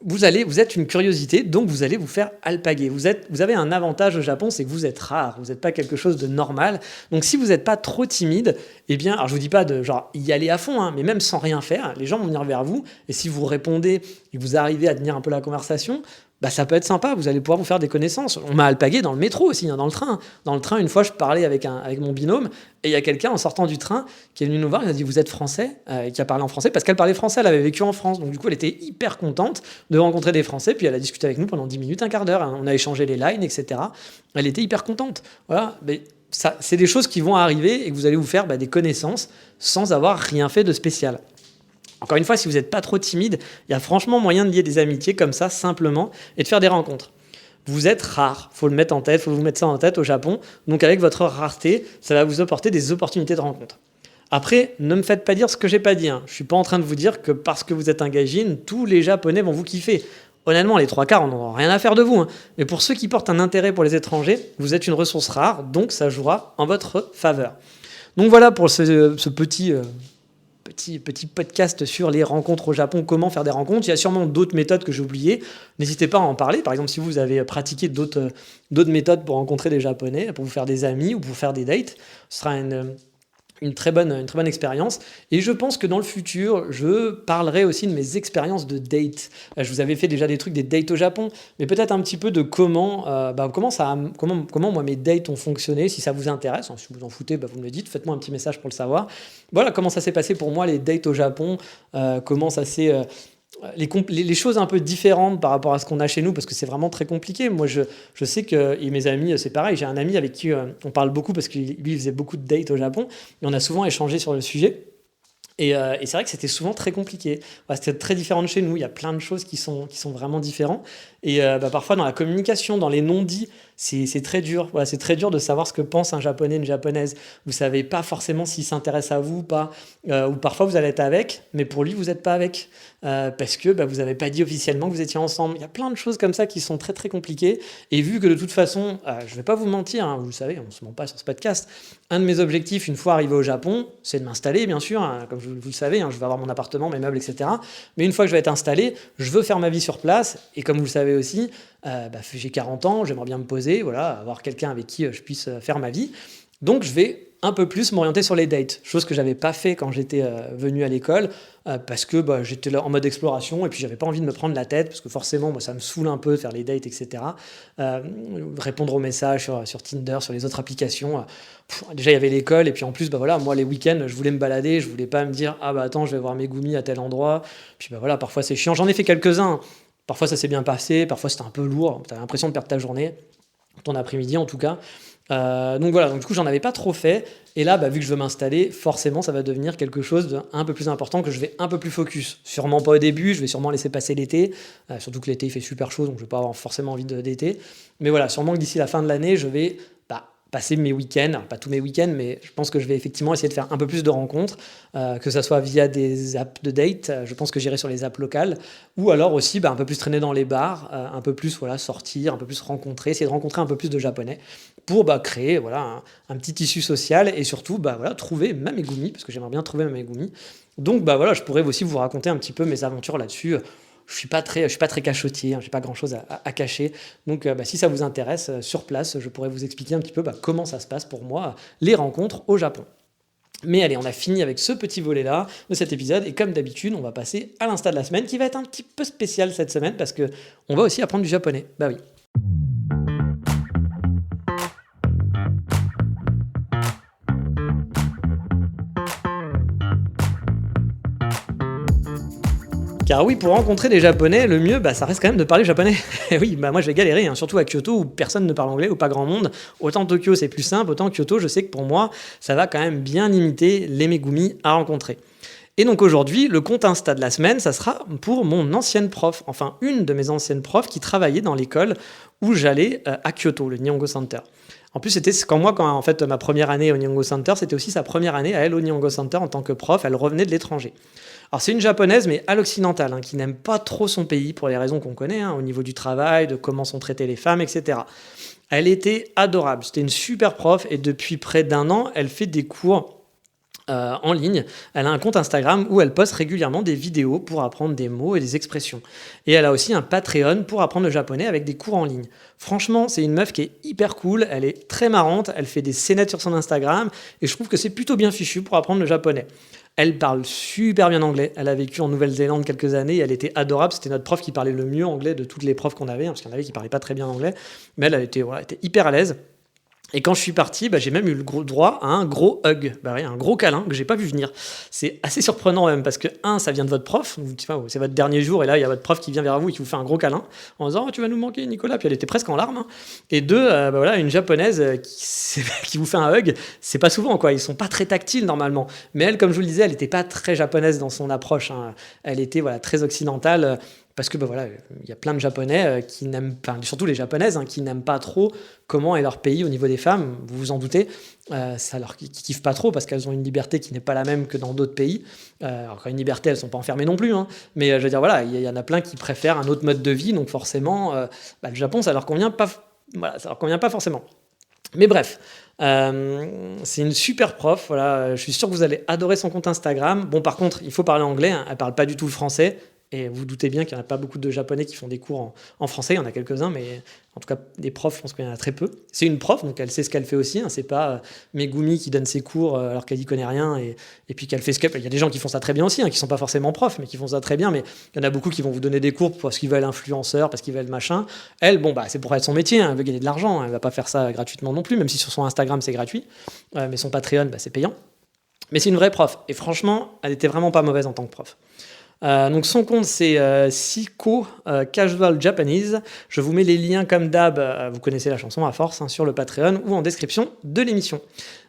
Vous êtes une curiosité, donc vous allez vous faire alpaguer. Vous avez un avantage au Japon, c'est que vous êtes rare, vous n'êtes pas quelque chose de normal. Donc si vous n'êtes pas trop timide, eh bien, alors je vous dis pas de genre y aller à fond, hein, mais même sans rien faire, les gens vont venir vers vous, et si vous répondez et que vous arrivez à tenir un peu la conversation, ça peut être sympa, vous allez pouvoir vous faire des connaissances. On m'a alpagué dans le métro aussi, hein, dans le train. Dans le train, une fois, je parlais avec mon binôme, et il y a quelqu'un en sortant du train qui est venu nous voir, il a dit « Vous êtes français ?» et qui a parlé en français, parce qu'elle parlait français, elle avait vécu en France. Donc du coup, elle était hyper contente de rencontrer des Français, puis elle a discuté avec nous pendant 10 minutes, un quart d'heure. Hein. On a échangé les lines, etc. Elle était hyper contente. Voilà, mais ça, c'est des choses qui vont arriver et que vous allez vous faire des connaissances sans avoir rien fait de spécial. Encore une fois, si vous n'êtes pas trop timide, il y a franchement moyen de lier des amitiés comme ça, simplement, et de faire des rencontres. Vous êtes rare, il faut le mettre en tête, il faut vous mettre ça en tête au Japon. Donc avec votre rareté, ça va vous apporter des opportunités de rencontre. Après, ne me faites pas dire ce que j'ai pas dit. Hein. Je suis pas en train de vous dire que parce que vous êtes un gaijin, tous les Japonais vont vous kiffer. Honnêtement, les 3/4, on n'en a rien à faire de vous. Hein. Mais pour ceux qui portent un intérêt pour les étrangers, vous êtes une ressource rare, donc ça jouera en votre faveur. Donc voilà pour ce petit podcast sur les rencontres au Japon, comment faire des rencontres. Il y a sûrement d'autres méthodes que j'ai oubliées. N'hésitez pas à en parler. Par exemple, si vous avez pratiqué d'autres méthodes pour rencontrer des Japonais, pour vous faire des amis ou pour faire des dates, ce sera une très bonne expérience. Et je pense que dans le futur, je parlerai aussi de mes expériences de date. Je vous avais fait déjà des dates au Japon, mais peut-être un petit peu de comment moi mes dates ont fonctionné, si ça vous intéresse. Si vous en foutez, vous me le dites, faites-moi un petit message pour le savoir. Voilà comment ça s'est passé pour moi, les dates au Japon, comment ça s'est... les choses un peu différentes par rapport à ce qu'on a chez nous, parce que c'est vraiment très compliqué. Moi, je sais que, et mes amis, c'est pareil, j'ai un ami avec qui on parle beaucoup, parce que lui, il faisait beaucoup de dates au Japon, et on a souvent échangé sur le sujet. Et c'est vrai que c'était souvent très compliqué. C'était très différent de chez nous. Il y a plein de choses qui sont vraiment différentes. Et parfois, dans la communication, dans les non-dits, c'est très dur. Voilà, c'est très dur de savoir ce que pense un Japonais, une Japonaise. Vous ne savez pas forcément s'il s'intéresse à vous ou pas. Ou parfois, vous allez être avec, mais pour lui, vous n'êtes pas avec. Parce que vous n'avez pas dit officiellement que vous étiez ensemble. Il y a plein de choses comme ça qui sont très, très compliquées. Et vu que de toute façon, je ne vais pas vous mentir, hein, vous le savez, on ne se ment pas sur ce podcast, un de mes objectifs, une fois arrivé au Japon, c'est de m'installer, bien sûr. Hein, comme vous le savez, hein, je vais avoir mon appartement, mes meubles, etc. Mais une fois que je vais être installé, je veux faire ma vie sur place. Et comme vous le savez aussi, j'ai 40 ans, j'aimerais bien me poser, voilà, avoir quelqu'un avec qui je puisse faire ma vie. Donc je vais un peu plus m'orienter sur les dates, chose que j'avais pas fait quand j'étais venu à l'école, parce que j'étais là en mode exploration et puis j'avais pas envie de me prendre la tête, parce que forcément moi ça me saoule un peu de faire les dates, etc. Répondre aux messages sur Tinder, sur les autres applications. Déjà il y avait l'école et puis en plus moi les week-ends je voulais me balader, je voulais pas me dire attends je vais voir mes goumis à tel endroit, puis parfois c'est chiant, j'en ai fait quelques-uns. Parfois ça s'est bien passé, parfois c'était un peu lourd, tu as l'impression de perdre ta journée, ton après-midi en tout cas. Donc du coup j'en avais pas trop fait, et là vu que je veux m'installer, forcément ça va devenir quelque chose d'un peu plus important, que je vais un peu plus focus. Sûrement pas au début, je vais sûrement laisser passer l'été, surtout que l'été il fait super chaud, donc je vais pas avoir forcément envie d'été. Mais voilà, sûrement que d'ici la fin de l'année, je vais passer mes week-ends, alors pas tous mes week-ends, mais je pense que je vais effectivement essayer de faire un peu plus de rencontres, que ça soit via des apps de date, je pense que j'irai sur les apps locales, ou alors aussi un peu plus traîner dans les bars, un peu plus sortir, un peu plus rencontrer, essayer de rencontrer un peu plus de Japonais, pour créer un petit tissu social, et surtout trouver ma Megumi, parce que j'aimerais bien trouver ma Megumi. Donc je pourrais aussi vous raconter un petit peu mes aventures là-dessus. Je suis pas très cachotier, hein, j'ai pas grand chose à cacher. Donc si ça vous intéresse, sur place, je pourrais vous expliquer un petit peu comment ça se passe pour moi, les rencontres au Japon. Mais allez, on a fini avec ce petit volet-là de cet épisode, et comme d'habitude, on va passer à l'insta de la semaine, qui va être un petit peu spécial cette semaine, parce que on va aussi apprendre du japonais. Oui. Car oui, pour rencontrer des Japonais, le mieux, ça reste quand même de parler japonais. Et oui, moi je vais galérer, hein, surtout à Kyoto où personne ne parle anglais ou pas grand monde. Autant Tokyo c'est plus simple, autant Kyoto, je sais que pour moi, ça va quand même bien limiter les Megumi à rencontrer. Et donc aujourd'hui, le compte Insta de la semaine, ça sera pour mon ancienne prof, enfin une de mes anciennes profs qui travaillait dans l'école où j'allais à Kyoto, le Nihongo Center. En plus, c'était quand en fait ma première année au Nihongo Center, c'était aussi sa première année à elle au Nihongo Center en tant que prof, elle revenait de l'étranger. Alors c'est une japonaise, mais à l'occidental, qui n'aime pas trop son pays pour les raisons qu'on connaît, au niveau du travail, de comment sont traitées les femmes, etc. Elle était adorable, c'était une super prof et depuis près d'1 an, elle fait des cours en ligne. Elle a un compte Instagram où elle poste régulièrement des vidéos pour apprendre des mots et des expressions. Et elle a aussi un Patreon pour apprendre le japonais avec des cours en ligne. Franchement, c'est une meuf qui est hyper cool, elle est très marrante, elle fait des scénettes sur son Instagram et je trouve que c'est plutôt bien fichu pour apprendre le japonais. Elle parle super bien anglais. Elle a vécu en Nouvelle-Zélande quelques années et elle était adorable. C'était notre prof qui parlait le mieux anglais de toutes les profs qu'on avait, parce qu'il y en avait qui parlaient pas très bien anglais. Mais elle était hyper à l'aise. Et quand je suis parti, j'ai même eu le droit à un gros hug, un gros câlin que j'ai pas vu venir. C'est assez surprenant même parce que ça vient de votre prof, c'est votre dernier jour et là il y a votre prof qui vient vers vous et qui vous fait un gros câlin en disant tu vas nous manquer Nicolas, puis elle était presque en larmes. Et deux, une japonaise qui vous fait un hug, c'est pas souvent quoi, ils sont pas très tactiles normalement. Mais elle, comme je vous le disais, elle était pas très japonaise dans son approche, elle était très occidentale. Parce que il y a plein de Japonais qui n'aiment pas, surtout les Japonaises, qui n'aiment pas trop comment est leur pays au niveau des femmes. Vous vous en doutez, qui kiffent pas trop parce qu'elles ont une liberté qui n'est pas la même que dans d'autres pays. Alors quand une liberté, elles sont pas enfermées non plus, mais je veux dire il y en a plein qui préfèrent un autre mode de vie, donc forcément, le Japon ça leur convient pas, ça leur convient pas forcément. Mais bref. C'est une super prof, je suis sûr que vous allez adorer son compte Instagram. Bon, par contre, il faut parler anglais, elle parle pas du tout le français. Et vous doutez bien qu'il n'y en a pas beaucoup de Japonais qui font des cours en français, il y en a quelques-uns, mais en tout cas, des profs, je pense qu'il y en a très peu. C'est une prof, donc elle sait ce qu'elle fait aussi, c'est pas Megumi qui donne ses cours alors qu'elle n'y connaît rien, et puis qu'elle fait ce qu'elle fait. Il y a des gens qui font ça très bien aussi, qui sont pas forcément profs, mais qui font ça très bien, mais il y en a beaucoup qui vont vous donner des cours parce qu'ils veulent influenceur, parce qu'ils veulent machin. Elle, c'est pour être son métier, elle veut gagner de l'argent, elle va pas faire ça gratuitement non plus, même si sur son Instagram c'est gratuit, mais son Patreon, c'est payant. Mais c'est une vraie prof, et franchement, elle était vraiment pas mauvaise en tant que prof. Donc son compte c'est Siko Casual Japanese. Je vous mets les liens comme d'hab, vous connaissez la chanson à force, sur le Patreon ou en description de l'émission.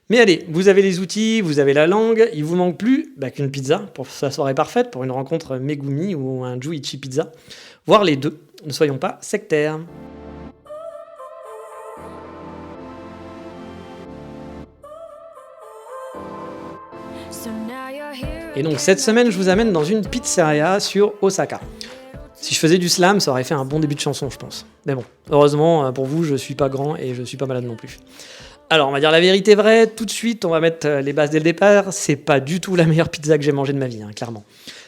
Mais allez, vous avez les outils, vous avez la langue, il vous manque plus qu'une pizza pour sa soirée parfaite, pour une rencontre Megumi ou un Juichi Pizza, voire les deux. Ne soyons pas sectaires. Et donc cette semaine, je vous amène dans une pizzeria sur Osaka. Si je faisais du slam, ça aurait fait un bon début de chanson, je pense. Mais bon, heureusement pour vous, je suis pas grand et je suis pas malade non plus. Alors, on va dire la vérité vraie, tout de suite, on va mettre les bases dès le départ. C'est pas du tout la meilleure pizza que j'ai mangée de ma vie, clairement.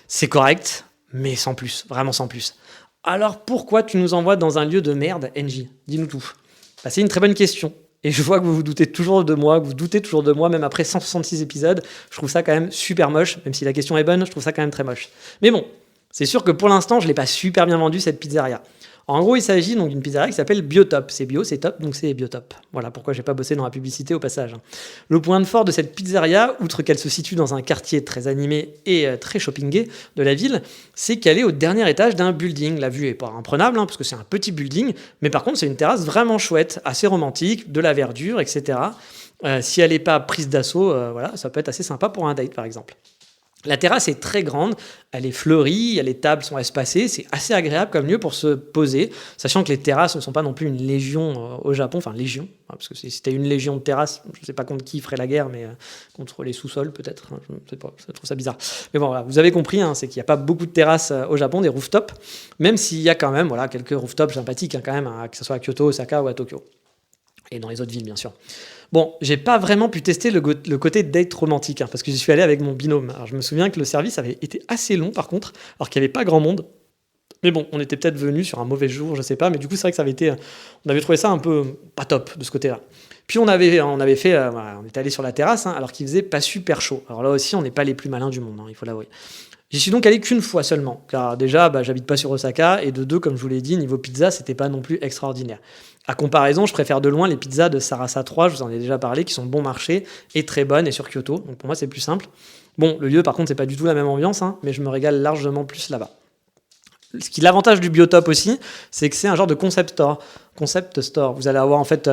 C'est correct, mais sans plus, vraiment sans plus. Alors pourquoi tu nous envoies dans un lieu de merde, NJ ? Dis-nous tout. C'est une très bonne question. Et je vois que vous doutez toujours de moi, même après 166 épisodes. Je trouve ça quand même super moche, même si la question est bonne, je trouve ça quand même très moche. Mais bon, c'est sûr que pour l'instant, je ne l'ai pas super bien vendu cette pizzeria. En gros, il s'agit donc d'une pizzeria qui s'appelle Biotop. C'est bio, c'est top, donc c'est Biotop. Voilà pourquoi j'ai pas bossé dans la publicité au passage. Le point fort de cette pizzeria, outre qu'elle se situe dans un quartier très animé et très shoppingé de la ville, c'est qu'elle est au dernier étage d'un building. La vue est pas imprenable, parce que c'est un petit building, mais par contre c'est une terrasse vraiment chouette, assez romantique, de la verdure, etc. Si elle n'est pas prise d'assaut, ça peut être assez sympa pour un date par exemple. La terrasse est très grande, elle est fleurie, les tables sont espacées, c'est assez agréable comme lieu pour se poser, sachant que les terrasses ne sont pas non plus une légion au Japon, enfin légion, parce que si c'était une légion de terrasses, je ne sais pas contre qui ferait la guerre, mais contre les sous-sols peut-être, je ne sais pas, je trouve ça bizarre. Mais bon, voilà, vous avez compris, c'est qu'il n'y a pas beaucoup de terrasses au Japon, des rooftops, même s'il y a quand même quelques rooftops sympathiques, quand même, que ce soit à Kyoto, Osaka ou à Tokyo. Et dans les autres villes, bien sûr. Bon, j'ai pas vraiment pu tester le côté date romantique, parce que j'y suis allé avec mon binôme. Alors, je me souviens que le service avait été assez long, par contre, alors qu'il n'y avait pas grand monde. Mais bon, on était peut-être venus sur un mauvais jour, je sais pas, mais du coup, c'est vrai que on avait trouvé ça un peu pas top de ce côté-là. Puis on était allé sur la terrasse, alors qu'il faisait pas super chaud. Alors là aussi, on n'est pas les plus malins du monde, il faut l'avouer. J'y suis donc allé qu'une fois seulement, car déjà, j'habite pas sur Osaka, et de deux, comme je vous l'ai dit, niveau pizza, c'était pas non plus extraordinaire. À comparaison, je préfère de loin les pizzas de Sarasa 3, je vous en ai déjà parlé, qui sont bon marché et très bonnes, et sur Kyoto, donc pour moi c'est plus simple. Bon, le lieu par contre, c'est pas du tout la même ambiance, mais je me régale largement plus là-bas. L'avantage du Biotop aussi, c'est que c'est un genre de concept store. Concept store. Vous allez avoir en fait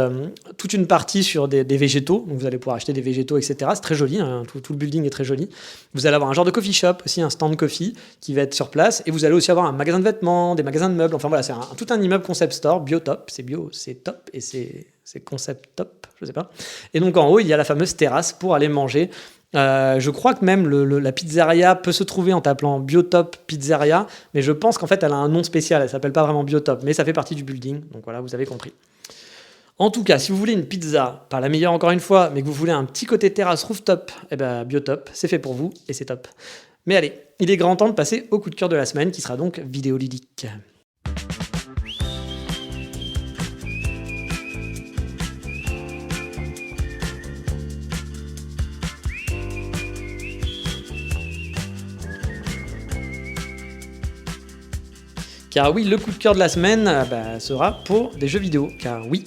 toute une partie sur des végétaux, donc vous allez pouvoir acheter des végétaux, etc. C'est très joli, hein, tout le building est très joli. Vous allez avoir un genre de coffee shop aussi, un stand coffee qui va être sur place, et vous allez aussi avoir un magasin de vêtements, des magasins de meubles. Enfin voilà, c'est tout un immeuble concept store, Biotop. C'est bio, c'est top, et c'est concept top, je sais pas. Et donc en haut, il y a la fameuse terrasse pour aller manger. Je crois que même la pizzeria peut se trouver en t'appelant Biotop Pizzeria, mais je pense qu'en fait elle a un nom spécial, elle s'appelle pas vraiment Biotop, mais ça fait partie du building, donc voilà, vous avez compris. En tout cas, si vous voulez une pizza, pas la meilleure encore une fois, mais que vous voulez un petit côté terrasse rooftop, eh ben Biotop, c'est fait pour vous et c'est top. Mais allez, il est grand temps de passer au coup de cœur de la semaine qui sera donc vidéoludique. Car oui, le coup de cœur de la semaine sera pour des jeux vidéo. Car oui,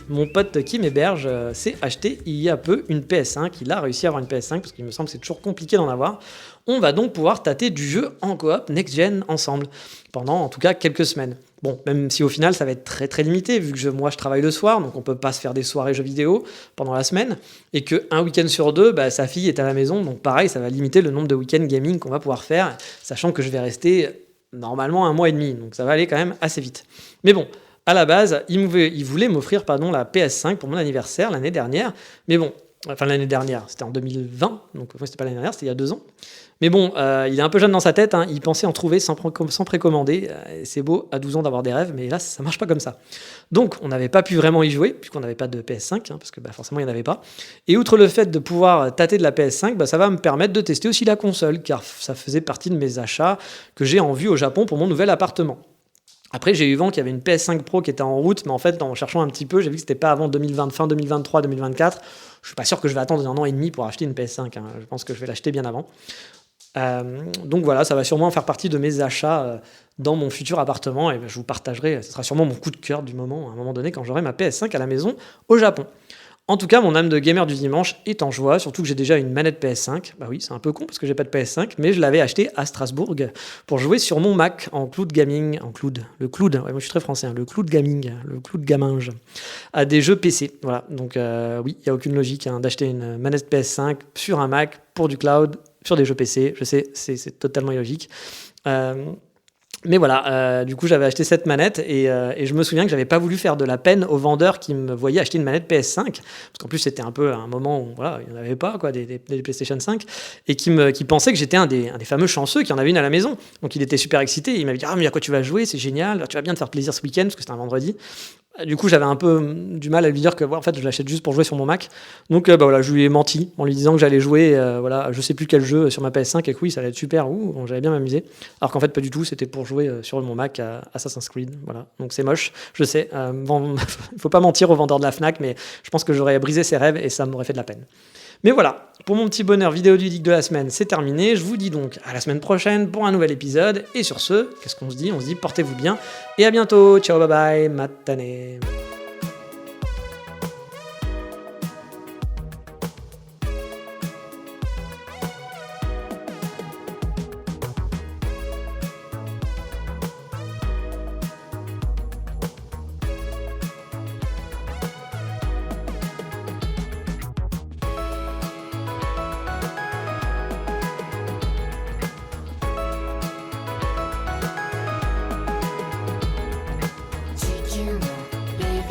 mon pote qui m'héberge s'est acheté il y a peu une PS5. Il a réussi à avoir une PS5 parce qu'il me semble que c'est toujours compliqué d'en avoir. On va donc pouvoir tâter du jeu en coop next-gen ensemble, pendant en tout cas quelques semaines. Bon, même si au final ça va être très très limité, vu que moi je travaille le soir, donc on peut pas se faire des soirées jeux vidéo pendant la semaine, et qu'un week-end sur deux, sa fille est à la maison, donc pareil, ça va limiter le nombre de week-ends gaming qu'on va pouvoir faire, sachant que je vais rester normalement 1 mois et demi, donc ça va aller quand même assez vite. Mais bon, à la base, il voulait m'offrir la PS5 pour mon anniversaire l'année dernière, mais bon, enfin l'année dernière, c'était en 2020, donc c'était pas l'année dernière, c'était il y a 2 ans. Mais bon, il est un peu jeune dans sa tête, hein, il pensait en trouver sans précommander. C'est beau à 12 ans d'avoir des rêves, mais là, ça marche pas comme ça. Donc, on n'avait pas pu vraiment y jouer, puisqu'on n'avait pas de PS5, hein, parce que forcément, il n'y en avait pas. Et outre le fait de pouvoir tâter de la PS5, ça va me permettre de tester aussi la console, car ça faisait partie de mes achats que j'ai en vue au Japon pour mon nouvel appartement. Après, j'ai eu vent qu'il y avait une PS5 Pro qui était en route, mais en fait, en cherchant un petit peu, j'ai vu que c'était pas avant 2020, fin 2023, 2024. Je suis pas sûr que je vais attendre 1 an et demi pour acheter une PS5. Hein. Je pense que je vais l'acheter bien avant. Donc voilà, ça va sûrement faire partie de mes achats dans mon futur appartement et je vous partagerai, ce sera sûrement mon coup de cœur du moment, à un moment donné, quand j'aurai ma PS5 à la maison au Japon. En tout cas, mon âme de gamer du dimanche est en joie, surtout que j'ai déjà une manette PS5. Bah oui, c'est un peu con parce que j'ai pas de PS5, mais je l'avais acheté à Strasbourg pour jouer sur mon Mac en cloud gaming, le cloud, ouais, moi je suis très français, hein, le cloud gaming, le cloud gaminge, à des jeux PC. Voilà, donc oui, il n'y a aucune logique d'acheter une manette PS5 sur un Mac pour du cloud, sur des jeux PC, je sais, c'est totalement illogique. Mais voilà, du coup j'avais acheté cette manette et je me souviens que j'avais pas voulu faire de la peine aux vendeurs qui me voyaient acheter une manette PS5, parce qu'en plus c'était un peu un moment où voilà, il n'y en avait pas des PlayStation 5, et qui pensaient que j'étais un des fameux chanceux qui en avait une à la maison. Donc il était super excité, il m'avait dit « Ah mais à quoi tu vas jouer, c'est génial, tu vas bien te faire plaisir ce week-end » parce que c'était un vendredi. Du coup, j'avais un peu du mal à lui dire que en fait, je l'achète juste pour jouer sur mon Mac. Donc voilà, je lui ai menti en lui disant que j'allais jouer je sais plus quel jeu sur ma PS5 et que oui, ça allait être super, j'allais bien m'amuser. Alors qu'en fait, pas du tout, c'était pour jouer sur mon Mac à Assassin's Creed. Voilà. Donc c'est moche, je sais. Il faut pas mentir aux vendeurs de la Fnac, mais je pense que j'aurais brisé ses rêves et ça m'aurait fait de la peine. Mais voilà, pour mon petit bonheur vidéoludique de la semaine, c'est terminé. Je vous dis donc à la semaine prochaine pour un nouvel épisode. Et sur ce, qu'est-ce qu'on se dit ? On se dit portez-vous bien et à bientôt. Ciao, bye bye, matane. Did you know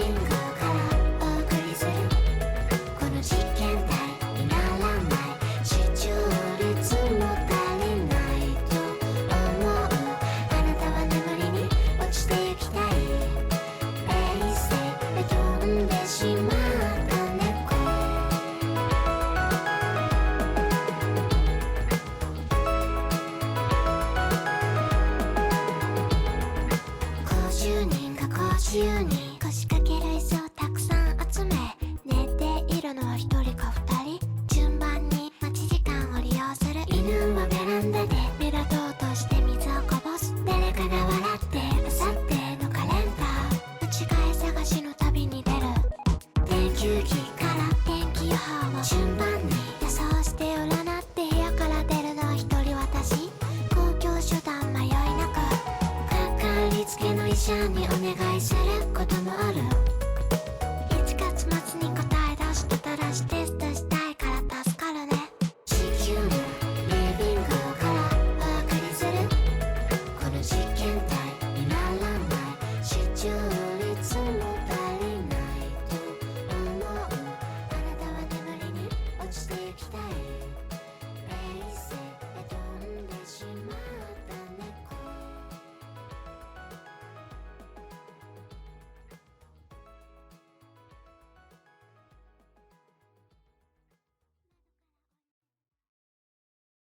者にお願いすること